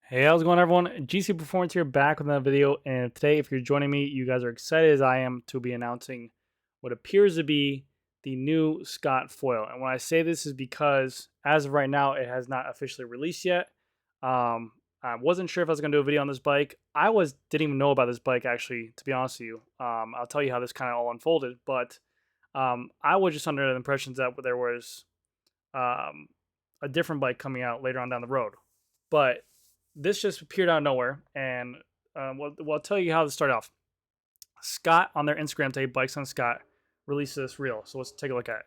Hey, how's it going, everyone? GC Performance here, back with another video. And today, if you're joining me, you guys are excited as I am to be announcing what appears to be the new Scott foil. And when I say this is because, as of right now, it has not officially released yet. I wasn't sure if I was going to do a video on this bike. Didn't even know about this bike, actually, to be honest with you. I'll tell you how this kind of all unfolded. But I was just under the impression that there was um, a different bike coming out later on down the road. But this just appeared out of nowhere, and I'll tell you how this started off. Scott, on their Instagram page, Bikes on Scott, released this reel. So let's take a look at it.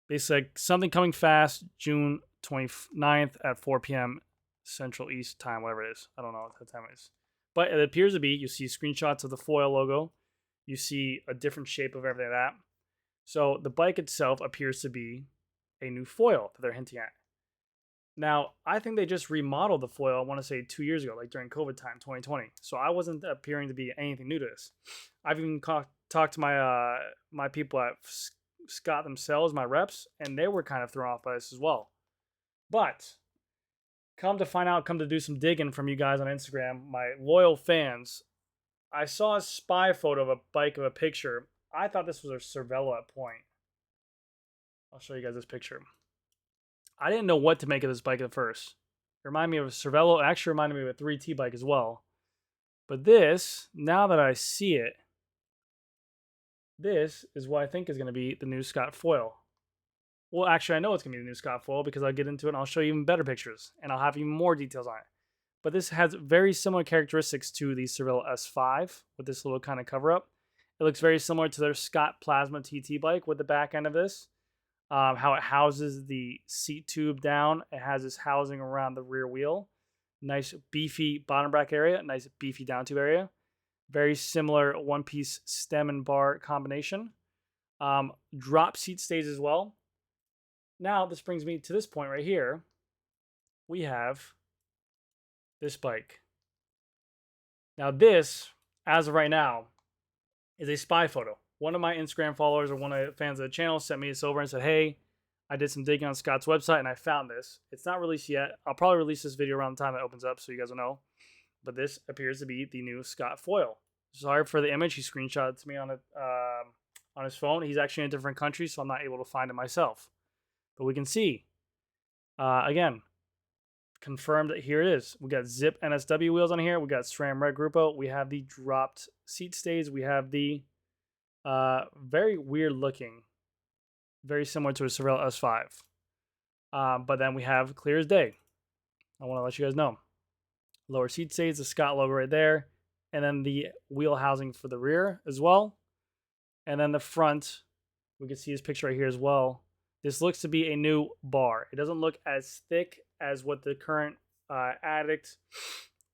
Basically, like, something coming fast, June 29th at 4 p.m. Central East time, whatever it is. I don't know what the time it is. But it appears to be, you see screenshots of the foil logo. You see a different shape of everything like that. So the bike itself appears to be a new foil that they're hinting at. Now, I think they just remodeled the foil, I want to say 2 years ago, like during COVID time, 2020. So I wasn't appearing to be anything new to this. I've even talked to my people at Scott themselves, my reps, and they were kind of thrown off by this as well. But come to find out, come to do some digging from you guys on Instagram, my loyal fans, I saw a spy photo of a bike of a picture. I thought this was a Cervelo at point. I'll show you guys this picture. I didn't know what to make of this bike at first. It reminded me of a Cervelo. It actually reminded me of a 3T bike as well. But this, now that I see it, this is what I think is going to be the new Scott foil. Well, actually, I know it's going to be the new Scott foil because I'll get into it and I'll show you even better pictures. And I'll have even more details on it. But this has very similar characteristics to the Cervelo S5 with this little kind of cover-up. It looks very similar to their Scott Plasma TT bike with the back end of this. How it houses the seat tube down. It has this housing around the rear wheel. Nice beefy bottom bracket area. Nice beefy down tube area. Very similar one-piece stem and bar combination. Drop seat stays as well. Now, this brings me to this point right here. We have this bike. Now, this, as of right now, is a spy photo. One of my Instagram followers or one of the fans of the channel sent me this over and said, hey, I did some digging on Scott's website and I found this. It's not released yet. I'll probably release this video around the time it opens up so you guys will know. But this appears to be the new Scott foil. Sorry for the image. He screenshot it to me on his phone. He's actually in a different country, so I'm not able to find it myself. But we can see, again, confirmed that here it is. We got Zip NSW wheels on here. We got SRAM Red Grupo. We have the dropped seat stays. We have the very weird looking, very similar to a Cervelo S5. But then we have clear as day. I want to let you guys know. Lower seat stays, the Scott logo right there. And then the wheel housing for the rear as well. And then the front, we can see his picture right here as well. This looks to be a new bar. It doesn't look as thick as what the current Addict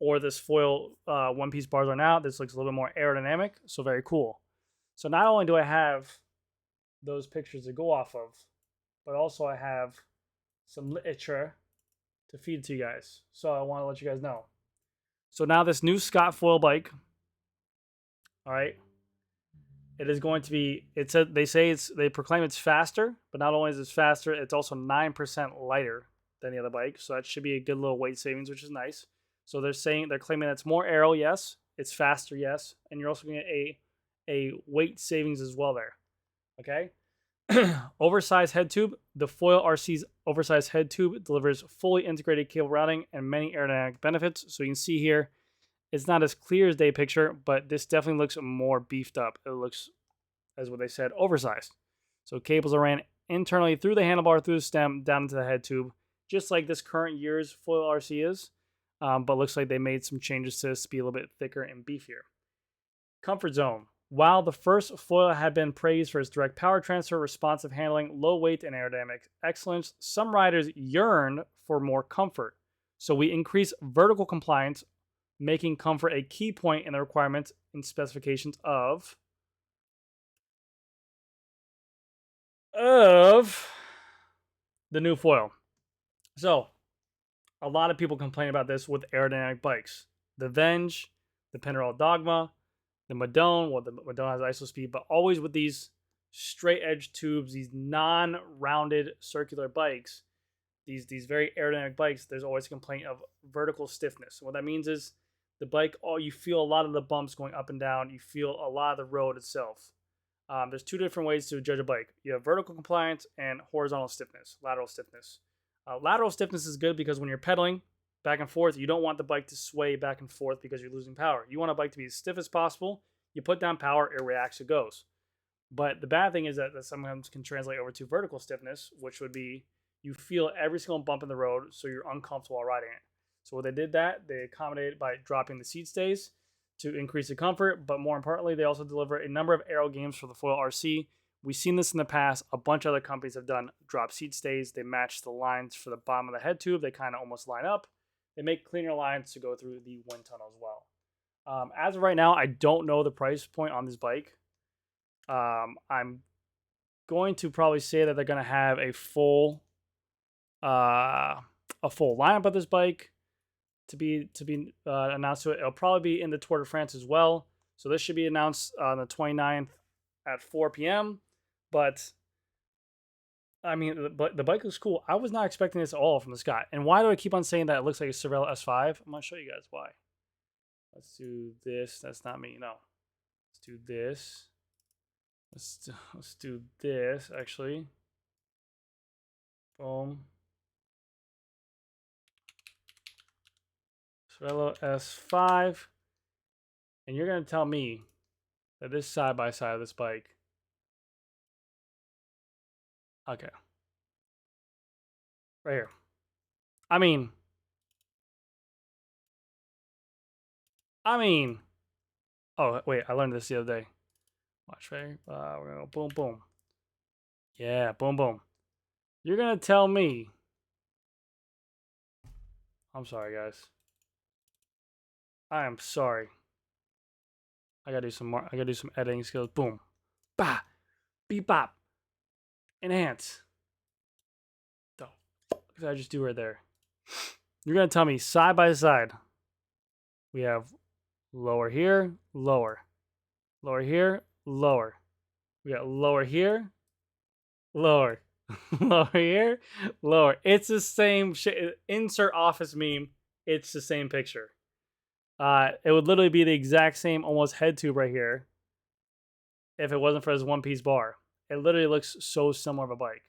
or this foil one-piece bars are now. This looks a little bit more aerodynamic, so very cool. So not only do I have those pictures to go off of, but also I have some literature to feed to you guys. So I want to let you guys know. So now this new Scott foil bike, all right, it is going to be, they proclaim it's faster, but not only is it faster, it's also 9% lighter than the other bike. So that should be a good little weight savings, which is nice. So they're claiming that it's more aero, yes. It's faster, yes. And you're also going to get a weight savings as well there. Okay. Oversized head tube. The Foil RC's oversized head tube delivers fully integrated cable routing and many aerodynamic benefits. So you can see here, it's not as clear as day picture, but this definitely looks more beefed up. It looks, as what they said, oversized. So cables are ran internally through the handlebar, through the stem, down into the head tube, just like this current year's Foil RC is. But looks like they made some changes to this to be a little bit thicker and beefier. Comfort zone. While the first foil had been praised for its direct power transfer, responsive handling, low weight, and aerodynamic excellence, some riders yearn for more comfort. So we increase vertical compliance, making comfort a key point in the requirements and specifications of the new foil. So a lot of people complain about this with aerodynamic bikes. The Venge, the Penderel Dogma, the Madone, well, the Madone has ISO speed, but always with these straight edge tubes, these non-rounded circular bikes, these very aerodynamic bikes, there's always a complaint of vertical stiffness. What that means is the bike, you feel a lot of the bumps going up and down. You feel a lot of the road itself. There's two different ways to judge a bike. You have vertical compliance and horizontal stiffness, lateral stiffness. Lateral stiffness is good because when you're pedaling back and forth, you don't want the bike to sway back and forth because you're losing power. You want a bike to be as stiff as possible. You put down power, it reacts, it goes. But the bad thing is that sometimes can translate over to vertical stiffness, which would be you feel every single bump in the road, so you're uncomfortable while riding it. So what they did they accommodated by dropping the seat stays to increase the comfort, but more importantly, they also deliver a number of aero games for the foil RC. We've seen this in the past. A bunch of other companies have done drop seat stays. They match the lines for the bottom of the head tube. They kind of almost line up. They make cleaner lines to go through the wind tunnel as well. As of right now, I don't know the price point on this bike. I'm going to probably say that they're going to have a full lineup of this bike to be announced to it. It'll probably be in the Tour de France as well. So this should be announced on the 29th at 4 p.m. But I mean, the bike looks cool. I was not expecting this at all from the Scott. And why do I keep on saying that it looks like a Cervelo S5? I'm going to show you guys why. Let's do this. That's not me. No. Let's do this. Let's do this, actually. Boom. Cervelo S5. And you're going to tell me that this side-by-side of this bike. Okay. Right here. I mean. Oh, wait. I learned this the other day. Watch, right? We're going to go boom, boom. Yeah, boom, boom. You're going to tell me. I'm sorry, guys. I am sorry. I gotta do some editing skills. Boom. Bah. Beep bop. Enhance. The fuck did I just do right there? You're gonna tell me side by side. We have lower here, lower. Lower here, lower. We got lower here, lower. Lower here, lower. It's the same shit. Insert office meme. It's the same picture. It would literally be the exact same almost head tube right here if it wasn't for this one-piece bar. It literally looks so similar of a bike.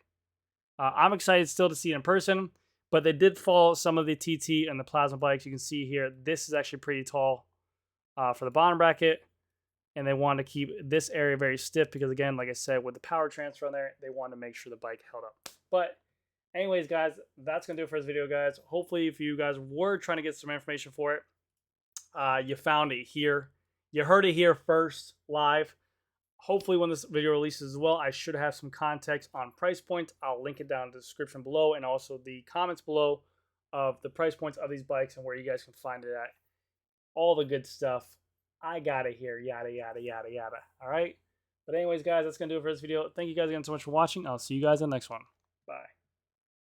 I'm excited still to see it in person, but they did follow some of the TT and the plasma bikes. You can see here, this is actually pretty tall for the bottom bracket, and they wanted to keep this area very stiff because, again, like I said, with the power transfer on there, they wanted to make sure the bike held up. But anyways, guys, that's going to do it for this video, guys. Hopefully, if you guys were trying to get some information for it, you found it here. You heard it here first, live. Hopefully when this video releases as well, I should have some context on price points. I'll link it down in the description below and also the comments below of the price points of these bikes and where you guys can find it at. All the good stuff. I got it here. Yada, yada, yada, yada. All right? But anyways, guys, that's going to do it for this video. Thank you guys again so much for watching. I'll see you guys in the next one. Bye.